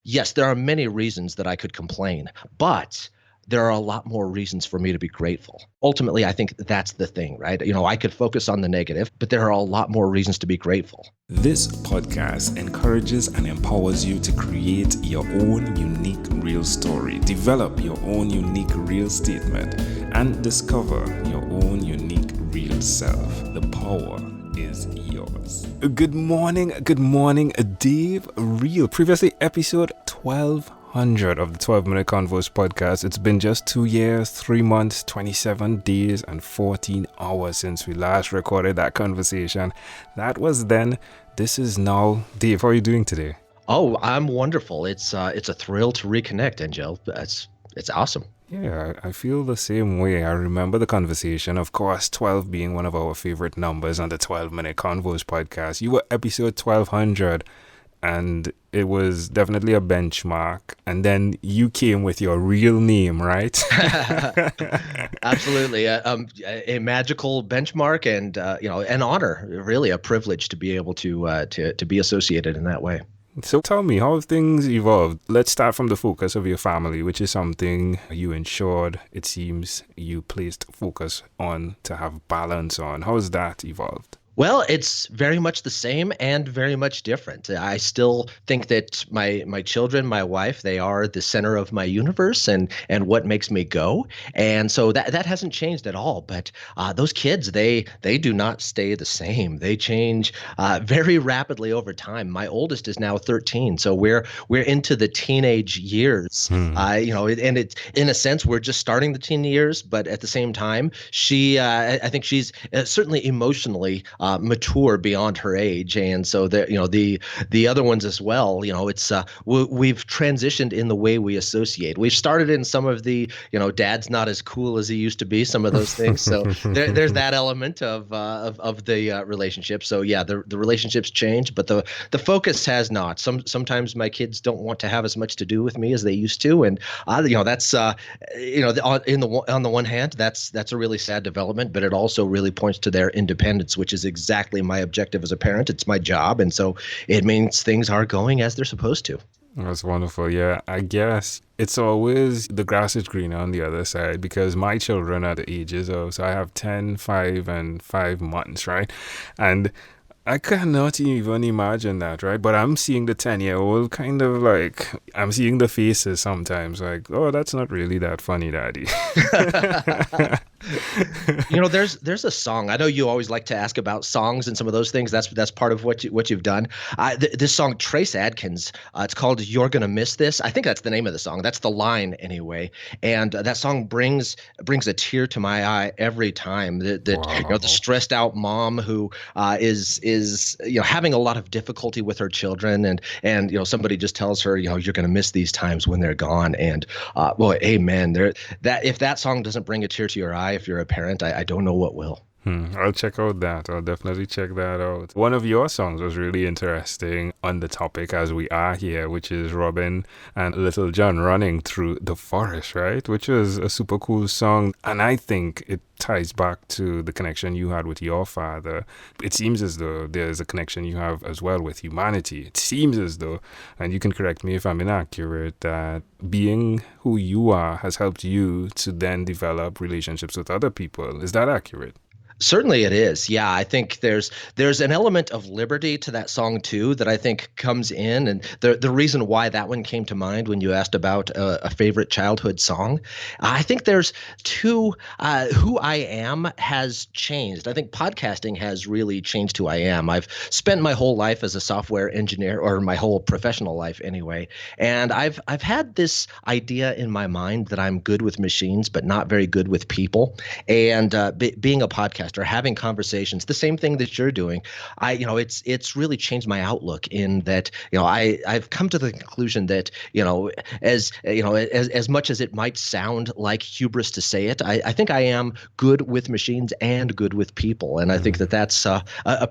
Yes, there are many reasons that I could complain, but there are a lot more reasons for me to be grateful. Ultimately, I think that's the thing, right? I could focus on the negative, but there are a lot more reasons to be grateful. This podcast encourages and empowers you to create your own unique real story, develop your own unique real statement, and discover your own unique real self. The power is yours. Good morning, Dave Real. Previously, episode 1200 of the 12-Minute Convos podcast. It's been just 2 years, 3 months, 27 days, and 14 hours since we last recorded that conversation. That was then. This is now. Dave, how are you doing today? Oh, I'm wonderful. It's a thrill to reconnect, Angel. It's awesome. Yeah, I feel the same way. I remember the conversation, of course, 12 being one of our favorite numbers on the 12-Minute Convos podcast. You were episode 1200, and it was definitely a benchmark. And then you came with your real name, right? Absolutely. A magical benchmark and, an honor, really a privilege to be able to be associated in that way. So tell me, how have things evolved? Let's start from the focus of your family, which is something you ensured, it seems, you placed focus on to have balance on. How has that evolved? Well, it's very much the same and very much different. I still think that my children, my wife, they are the center of my universe and what makes me go. And so that hasn't changed at all. But those kids, they do not stay the same. They change very rapidly over time. My oldest is now 13, so we're into the teenage years. And it's in a sense we're just starting the teen years, but at the same time, I think she's certainly emotionally mature beyond her age, and so the other ones as well. It's we've transitioned in the way we associate. We've started in some of the dad's not as cool as he used to be. Some of those things. So there's that element of the relationship. So yeah, the relationships change, but the focus has not. Sometimes my kids don't want to have as much to do with me as they used to, and that's on the one hand that's a really sad development, but it also really points to their independence, which is exactly my objective as a parent. It's my job. And so it means things are going as they're supposed to. That's wonderful. Yeah, I guess it's always the grass is greener on the other side, because my children are the ages of, so I have 10, 5, and 5 months, right? And I cannot even imagine that, right? But I'm seeing the 10-year-old kind of like, I'm seeing the faces sometimes like, oh, that's not really that funny, Daddy. There's a song. I know you always like to ask about songs and some of those things. That's part of what you've done. This song, Trace Adkins, it's called "You're Gonna Miss This." I think that's the name of the song. That's the line anyway. And that song brings a tear to my eye every time. Wow. The stressed out mom who is having a lot of difficulty with her children, and somebody just tells her, you're going to miss these times when they're gone. And boy, amen. If that song doesn't bring a tear to your eye, if you're a parent, I don't know what will. I'll check out that. I'll definitely check that out. One of your songs was really interesting on the topic as we are here, which is Robin and Little John running through the forest, right? Which was a super cool song. And I think it ties back to the connection you had with your father. It seems as though there's a connection you have as well with humanity. It seems as though, and you can correct me if I'm inaccurate, that being who you are has helped you to then develop relationships with other people. Is that accurate? Certainly it is. Yeah, I think there's an element of liberty to that song too that I think comes in, and the reason why that one came to mind when you asked about a favorite childhood song, I think there's two. Who I am has changed. I think podcasting has really changed who I am. I've spent my whole life as a software engineer, or my whole professional life anyway, and I've had this idea in my mind that I'm good with machines but not very good with people, and being a podcaster, having conversations, the same thing that you're doing, it's really changed my outlook in that, I've come to the conclusion that, as much as it might sound like hubris to say it, I think I am good with machines and good with people. And I think that's a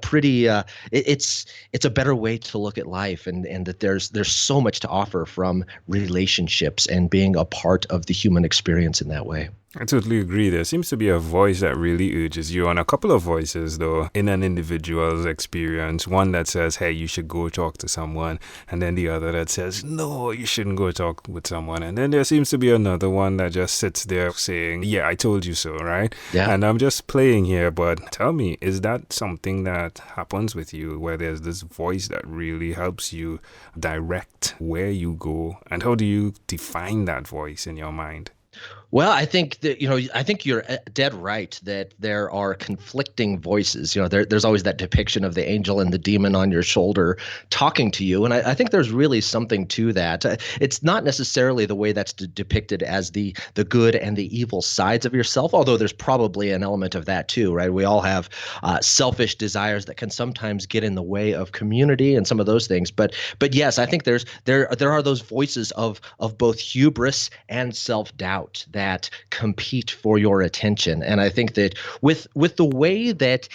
pretty, it's a better way to look at life, and that there's so much to offer from relationships and being a part of the human experience in that way. I totally agree. There seems to be a voice that really urges you on. A couple of voices, though, in an individual's experience. One that says, hey, you should go talk to someone. And then the other that says, no, you shouldn't go talk with someone. And then there seems to be another one that just sits there saying, yeah, I told you so, right? Yeah. And I'm just playing here, but tell me, is that something that happens with you where there's this voice that really helps you direct where you go? And how do you define that voice in your mind? Well, I think that, I think you're dead right that there are conflicting voices. There's always that depiction of the angel and the demon on your shoulder talking to you. And I think there's really something to that. It's not necessarily the way that's depicted as the good and the evil sides of yourself, although there's probably an element of that too, right? We all have selfish desires that can sometimes get in the way of community and some of those things. But yes, I think there are those voices of both hubris and self-doubt that compete for your attention. And I think that with the way that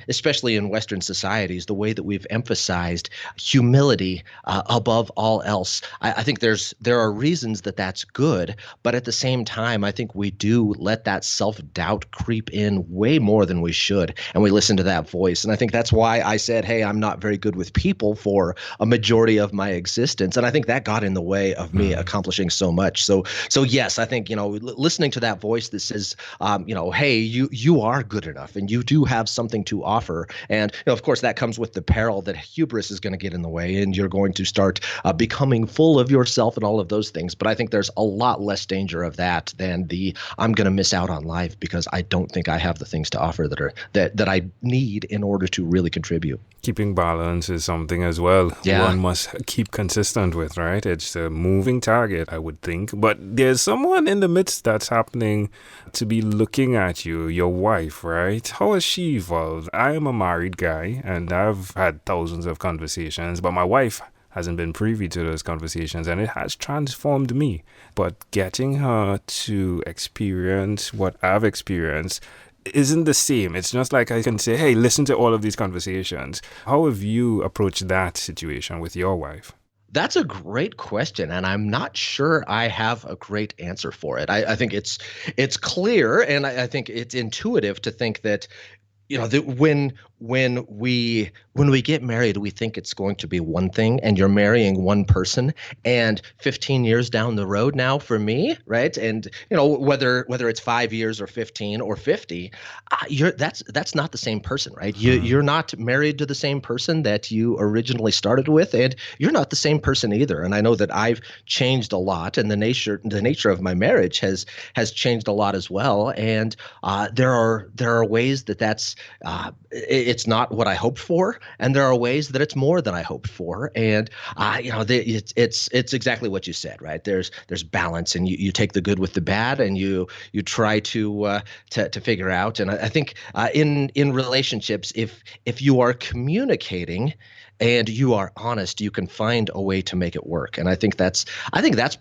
especially in Western societies, the way that we've emphasized humility above all else, I think there are reasons that that's good. But at the same time, I think we do let that self-doubt creep in way more than we should. And we listen to that voice. And I think that's why I said, hey, I'm not very good with people for a majority of my existence. And I think that got in the way of me accomplishing so much. So yes, I think, listening to that voice that says, hey, you are good enough and you do have something to offer. And, of course, that comes with the peril that hubris is going to get in the way and you're going to start becoming full of yourself and all of those things. But I think there's a lot less danger of that than I'm going to miss out on life because I don't think I have the things to offer that I need in order to really contribute. Keeping balance is something as well one must keep consistent with, right? It's a moving target, I would think. But there's someone in the midst that's happening to be looking at you, your wife, right? How has she evolved? I am a married guy and I've had thousands of conversations, but my wife hasn't been privy to those conversations and it has transformed me. But getting her to experience what I've experienced isn't the same. It's just like I can say, hey, listen to all of these conversations. How have you approached that situation with your wife? That's a great question, and I'm not sure I have a great answer for it. I think it's clear, and I think it's intuitive to think that that when we get married, we think it's going to be one thing, and you're marrying one person. And 15 years down the road now, for me, right? And whether it's 5 years or 15 or 50, that's not the same person, right? You're not married to the same person that you originally started with, and you're not the same person either. And I know that I've changed a lot, and the nature of my marriage has changed a lot as well. And there are ways that's it's not what I hoped for, and there are ways that it's more than I hoped for. And it's exactly what you said, right? There's balance, and you take the good with the bad, and you try to figure out. And I think in relationships, if you are communicating and you are honest, you can find a way to make it work. And I think that's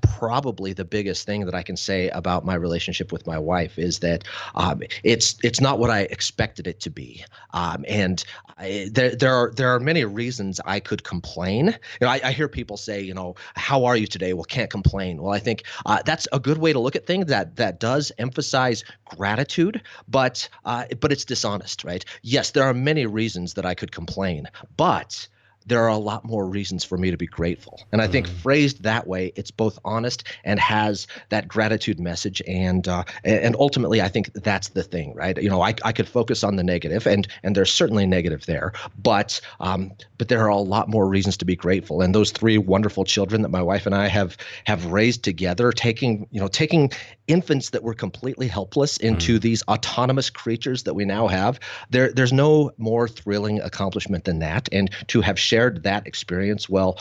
probably the biggest thing that I can say about my relationship with my wife is that it's not what I expected it to be. There are many reasons I could complain. I hear people say, how are you today? Well, can't complain. Well, I think that's a good way to look at things. That does emphasize gratitude, but it's dishonest, right? Yes, there are many reasons that I could complain, but there are a lot more reasons for me to be grateful. And I think phrased that way, it's both honest and has that gratitude message. And ultimately, I think that's the thing, right? I could focus on the negative, and there's certainly negative there, but there are a lot more reasons to be grateful. And those three wonderful children that my wife and I have raised together, taking infants that were completely helpless into these autonomous creatures that we now have, there's no more thrilling accomplishment than that. And to have shared that experience, well,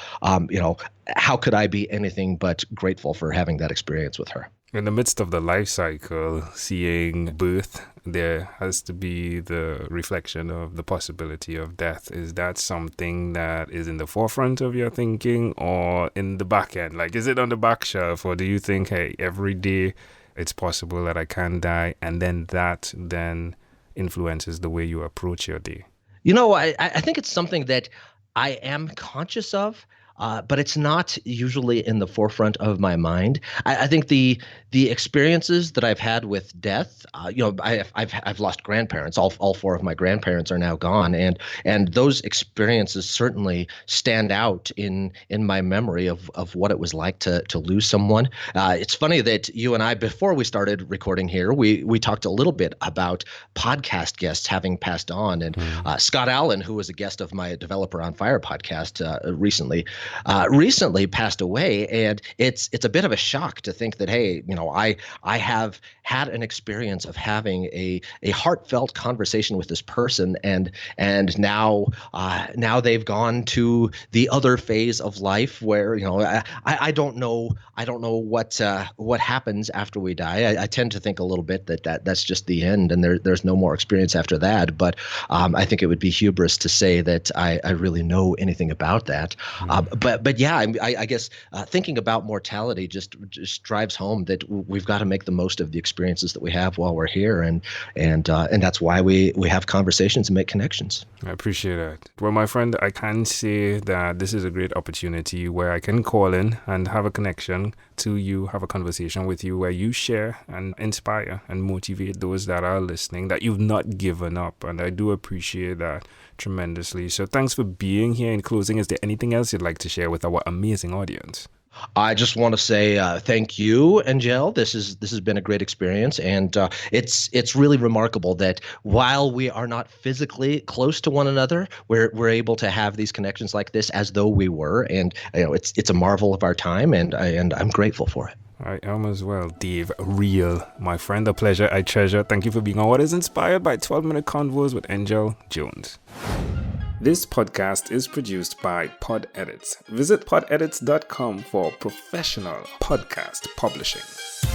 how could I be anything but grateful for having that experience with her? In the midst of the life cycle, seeing birth, there has to be the reflection of the possibility of death. Is that something that is in the forefront of your thinking or in the back end? Like, is it on the back shelf, or do you think, hey, every day it's possible that I can die, and then that then influences the way you approach your day? I think it's something that I am conscious of, but it's not usually in the forefront of my mind. I think the experiences that I've had with death, I've lost grandparents. All four of my grandparents are now gone, and those experiences certainly stand out in my memory of what it was like to lose someone. It's funny that you and I, before we started recording here, we talked a little bit about podcast guests having passed on, and Scott Allen, who was a guest of my Developer on Fire podcast recently passed away, and it's a bit of a shock to think that, hey, I have had an experience of having a heartfelt conversation with this person, and now they've gone to the other phase of life where I don't know what happens after we die. I tend to think a little bit that's just the end, and there's no more experience after that. But I think it would be hubris to say that I really know anything about that. But yeah, I guess thinking about mortality just drives home that we've got to make the most of the experiences that we have while we're here, and that's why we have conversations and make connections. I appreciate that. Well, my friend, I can say that this is a great opportunity where I can call in and have a connection to you, have a conversation with you where you share and inspire and motivate those that are listening, that you've not given up. And I do appreciate that tremendously. So thanks for being here. In closing, is there anything else you'd like to share with our amazing audience? I just want to say thank you, Angel. This has been a great experience, and it's really remarkable that while we are not physically close to one another, we're able to have these connections like this as though we were, and it's a marvel of our time, and I'm grateful for it. I am as well. Dave Rael, my friend, a pleasure I treasure. Thank you for being on What is Inspired by 12-Minute Convos with Angel Jones. This podcast is produced by Pod Edits. Visit podedits.com for professional podcast publishing.